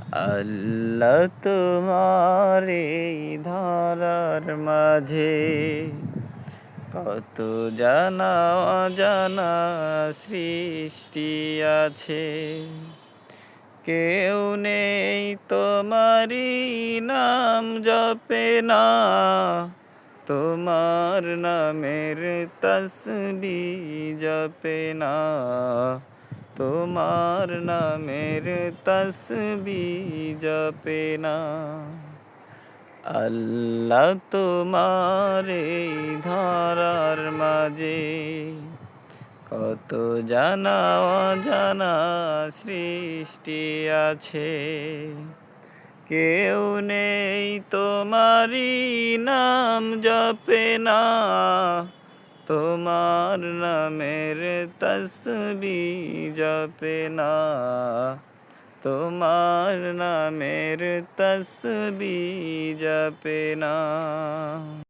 আল্লাহ তোমার এই ধরার মাঝে কত জানা অজানা সৃষ্টি আছে। কেউ নেই তোমারই নাম জপে না, তোমার নামের তসবিহ জপে না, তোমার নামের তসবিহ জপে না। আল্লাহ তোমার এই ধরার মাঝে কত জানা অজানা সৃষ্টি আছে। কেউ নেই তোমারই নাম জপে না, তোমার নামের তসবিহ জপে না, তোমার নামের তসবিহ জপে না।